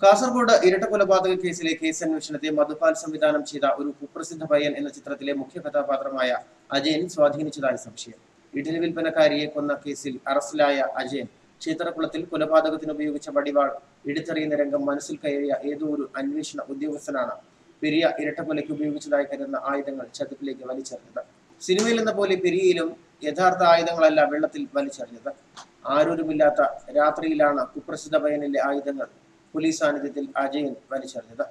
കാസർഗോഡ് ഇരട്ട കൊലപാതക കേസിലെ കേസ് അന്വേഷണത്തെ മധുപാൽ സംവിധാനം ചെയ്ത ഒരു കുപ്രസിദ്ധ പയ്യൻ എന്ന ചിത്രത്തിലെ മുഖ്യ കഥാപാത്രമായ അജയൻ സ്വാധീനിച്ചതായി സംശയം. ഇഡലി വിൽപ്പനക്കാരിയെ കൊന്ന കേസിൽ അറസ്റ്റിലായ അജയൻ ക്ഷേത്രകുളത്തിൽ കൊലപാതകത്തിന് ഉപയോഗിച്ച വടിവാൾ എടുത്തെറിയുന്ന രംഗം മനസ്സിൽ കയറിയ ഏതോ ഒരു അന്വേഷണ ഉദ്യോഗസ്ഥനാണ് പെരിയ ഇരട്ടക്കൊലയ്ക്ക് ഉപയോഗിച്ചതായി കരുതുന്ന ആയുധങ്ങൾ ചതുപ്പിലേക്ക് വലിച്ചെറിഞ്ഞത്. സിനിമയിൽ എന്ന പോലെ പെരിയയിലും യഥാർത്ഥ ആയുധങ്ങളല്ല വെള്ളത്തിൽ വലിച്ചെറിഞ്ഞത്. ആരൂരുമില്ലാത്ത രാത്രിയിലാണ് കുപ്രസിദ്ധ പയ്യനിലെ ആയുധങ്ങൾ പോലീസ് സാന്നിധ്യത്തിൽ അജയൻ വലിച്ചെറിഞ്ഞത്.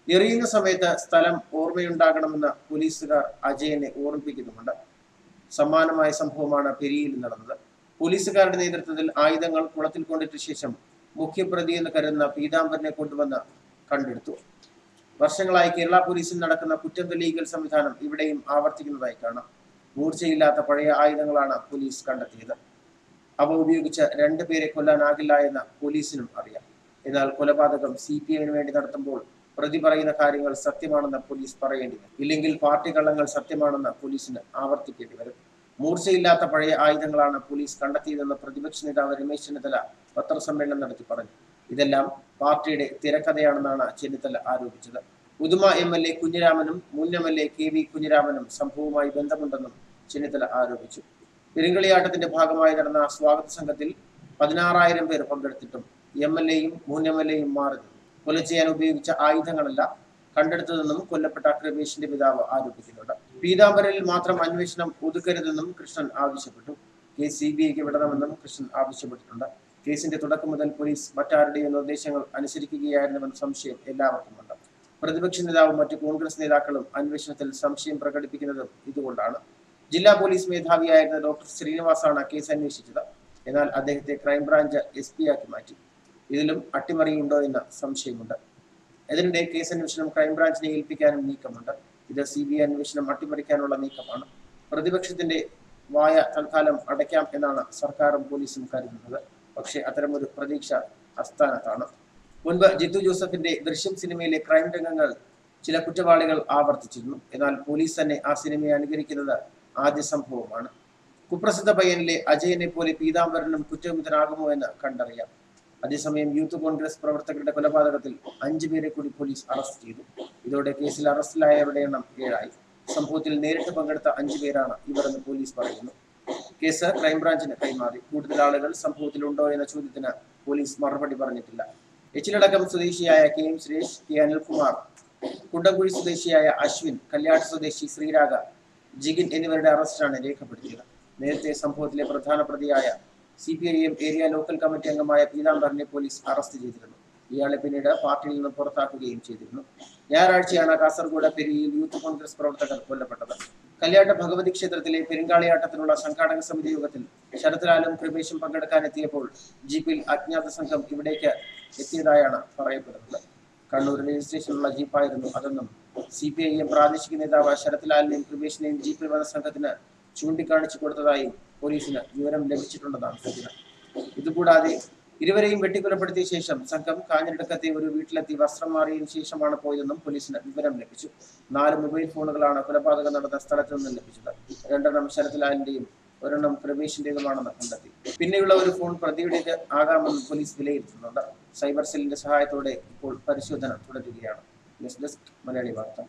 എറിയുന്ന സമയത്ത് സ്ഥലം ഓർമ്മയുണ്ടാകണമെന്ന് പോലീസുകാർ അജയനെ ഓർമ്മിപ്പിക്കുന്നുമുണ്ട്. സമാനമായ സംഭവമാണ് പെരിയയിൽ നടന്നത്. പോലീസുകാരുടെ നേതൃത്വത്തിൽ ആയുധങ്ങൾ കുളത്തിൽ കൊണ്ടിട്ട ശേഷം മുഖ്യപ്രതി എന്ന് കരുതുന്ന പീതാംബരനെ കൊണ്ടുവന്ന് കണ്ടെടുത്തു. വർഷങ്ങളായി കേരള പോലീസിൽ നടക്കുന്ന കുറ്റം തെളിയിക്കൽ സംവിധാനം ഇവിടെയും ആവർത്തിക്കുന്നതായി കാണാം. മൂർച്ചയില്ലാത്ത പഴയ ആയുധങ്ങളാണ് പോലീസ് കണ്ടെത്തിയത്. അവ ഉപയോഗിച്ച് 2 പേരെ കൊല്ലാനാകില്ല എന്ന് പോലീസിനും അറിയാം. എന്നാൽ കൊലപാതകം CPIന് വേണ്ടി നടത്തുമ്പോൾ പ്രതി പറയുന്ന കാര്യങ്ങൾ സത്യമാണെന്ന് പോലീസ് പറയേണ്ടി വരും. ഇല്ലെങ്കിൽ പാർട്ടി കള്ളങ്ങൾ സത്യമാണെന്ന് പോലീസിന് ആവർത്തിക്കേണ്ടി വരും. മൂർച്ചയില്ലാത്ത പഴയ ആയുധങ്ങളാണ് പോലീസ് കണ്ടെത്തിയതെന്ന് പ്രതിപക്ഷ നേതാവ് രമേശ് ചെന്നിത്തല പത്രസമ്മേളനം നടത്തി പറഞ്ഞു. ഇതെല്ലാം പാർട്ടിയുടെ തിരക്കഥയാണെന്നാണ് ചെന്നിത്തല ആരോപിച്ചത്. ഉദുമ MLA കുഞ്ഞിരാമനും മുൻ MLA KV കുഞ്ഞിരാമനും സംഭവവുമായി ബന്ധമുണ്ടെന്നും ചെന്നിത്തല ആരോപിച്ചു. പെരുങ്കളിയാട്ടത്തിന്റെ ഭാഗമായി നടന്ന സ്വാഗത സംഘത്തിൽ 16,000 പേർ പങ്കെടുത്തിട്ടും MLAയും മുൻ MLAയും മാറി. കൊല ചെയ്യാൻ ഉപയോഗിച്ച ആയുധങ്ങളല്ല കണ്ടെടുത്തതെന്നും കൊല്ലപ്പെട്ട കൃപേഷിന്റെ പിതാവ് ആരോപിക്കുന്നുണ്ട്. പീതാംബരനിൽ മാത്രം അന്വേഷണം ഒതുക്കരുതെന്നും കൃഷ്ണൻ ആവശ്യപ്പെട്ടു. കേസ് CBIക്ക് വിടണമെന്നും കൃഷ്ണൻ ആവശ്യപ്പെട്ടിട്ടുണ്ട്. കേസിന്റെ തുടക്കം മുതൽ പോലീസ് മറ്റാരുടെയും നിർദ്ദേശങ്ങൾ അനുസരിക്കുകയായിരുന്നുവെന്ന സംശയം എല്ലാവർക്കുമുണ്ട്. പ്രതിപക്ഷ നേതാവും മറ്റു കോൺഗ്രസ് നേതാക്കളും അന്വേഷണത്തിൽ സംശയം പ്രകടിപ്പിക്കുന്നതും ഇതുകൊണ്ടാണ്. ജില്ലാ പോലീസ് മേധാവിയായിരുന്ന ഡോക്ടർ ശ്രീനിവാസാണ് കേസ് അന്വേഷിച്ചത്. എന്നാൽ അദ്ദേഹത്തെ ക്രൈംബ്രാഞ്ച് SP ആക്കി മാറ്റി. ഇതിലും അട്ടിമറിയുണ്ടോ എന്ന സംശയമുണ്ട്. ഇതിനിടെ കേസ് അന്വേഷണം ക്രൈംബ്രാഞ്ചിനെ ഏൽപ്പിക്കാനും നീക്കമുണ്ട്. ഇത് CBI അന്വേഷണം അട്ടിമറിക്കാനുള്ള നീക്കമാണ്. പ്രതിപക്ഷത്തിന്റെ വായ തൽക്കാലം അടയ്ക്കാം എന്നാണ് സർക്കാരും പോലീസും കരുതുന്നത്. പക്ഷേ അത്തരമൊരു പ്രതീക്ഷ അസ്ഥാനത്താണ്. മുൻപ് ജിത്തു ജോസഫിന്റെ ദൃശ്യം സിനിമയിലെ ക്രൈം രംഗങ്ങൾ ചില കുറ്റവാളികൾ ആവർത്തിച്ചിരുന്നു. എന്നാൽ പോലീസ് തന്നെ ആ സിനിമയെ അനുകരിക്കുന്നത് ആദ്യ സംഭവമാണ്. കുപ്രസിദ്ധ പയ്യനിലെ അജയനെ പോലെ പീതാംബരനും കുറ്റവിമുക്തനാകുമോ എന്ന് കണ്ടറിയാം. അതേസമയം യൂത്ത് കോൺഗ്രസ് പ്രവർത്തകരുടെ കൊലപാതകത്തിൽ 5 പേരെ കൂടി പോലീസ് അറസ്റ്റ് ചെയ്തു. ഇതോടെ കേസിൽ അറസ്റ്റിലായവരുടെ എണ്ണം 7ആയി. സംഭവത്തിൽ നേരിട്ട് പങ്കെടുത്ത 5 പേരാണ് ഇവരെന്ന് പോലീസ് പറയുന്നു. കേസ് ക്രൈംബ്രാഞ്ചിന് കൈമാറി. കൂടുതൽ ആളുകൾ സംഭവത്തിലുണ്ടോ എന്ന ചോദ്യത്തിന് പോലീസ് മറുപടി പറഞ്ഞിട്ടില്ല. എച്ചിലടക്കം സ്വദേശിയായ KM സുരേഷ്, K അനിൽകുമാർ, കുണ്ടംകുഴി സ്വദേശിയായ അശ്വിൻ, കല്യാട്ട് സ്വദേശി ശ്രീരാഗ, ജിഗിൻ എന്നിവരുടെ അറസ്റ്റാണ് രേഖപ്പെടുത്തിയത്. നേരത്തെ സംഭവത്തിലെ പ്രധാന പ്രതിയായ CPIM ഏരിയ ലോക്കൽ കമ്മിറ്റി അംഗമായ പീതാംബരനെ പോലീസ് അറസ്റ്റ് ചെയ്തിരുന്നു. ഇയാളെ പിന്നീട് പാർട്ടിയിൽ നിന്ന് പുറത്താക്കുകയും ചെയ്തിരുന്നു. ഞായറാഴ്ചയാണ് കാസർഗോഡ് പെരിയയിൽ യൂത്ത് കോൺഗ്രസ് പ്രവർത്തകർ കൊല്ലപ്പെട്ടത്. കല്യാട്ട് ഭഗവതി ക്ഷേത്രത്തിലെ പെരുങ്കാളിയാട്ടത്തിനുള്ള സംഘാടക സമിതി യോഗത്തിൽ ശരത്ലാലും കൃപേഷും പങ്കെടുക്കാനെത്തിയപ്പോൾ ജീപ്പിൽ അജ്ഞാത സംഘം ഇവിടേക്ക് എത്തിയതായാണ് പറയപ്പെടുന്നത്. കണ്ണൂർ രജിസ്ട്രേഷനുള്ള ജീപ്പായിരുന്നു അതെന്നും CPIM പ്രാദേശിക നേതാവ് ശരത്ലാലിനെയും കൃപേഷിനെയും ജീപ്പിൽ വന്ന സംഘത്തിന് ചൂണ്ടിക്കാണിച്ചു കൊടുത്തതായും പോലീസിന് വിവരം ലഭിച്ചിട്ടുണ്ടെന്നാണ് സൂചന. ഇതുകൂടാതെ ഇരുവരെയും വെട്ടിക്കൊലപ്പെടുത്തിയ ശേഷം സംഘം കാഞ്ഞിരക്കത്തെ ഒരു വീട്ടിലെത്തി വസ്ത്രം മാറിയതിനു ശേഷമാണ് പോയതെന്നും പോലീസിന് വിവരം ലഭിച്ചു. 4 മൊബൈൽ ഫോണുകളാണ് കൊലപാതകം നടന്ന സ്ഥലത്ത് നിന്ന് ലഭിച്ചത്. 2 ശരത്ലാലിന്റെയും 1 കൃപേഷിന്റേതുമാണെന്ന് കണ്ടെത്തി. പിന്നെയുള്ള ഒരു ഫോൺ പ്രതിയുടേത് ആകാമെന്ന് പോലീസ് വിലയിരുത്തുന്നുണ്ട്. സൈബർ സെല്ലിന്റെ സഹായത്തോടെ ഇപ്പോൾ പരിശോധന തുടരുകയാണ്. ന്യൂസ് ഡെസ്ക് മലയാളി വാർത്ത.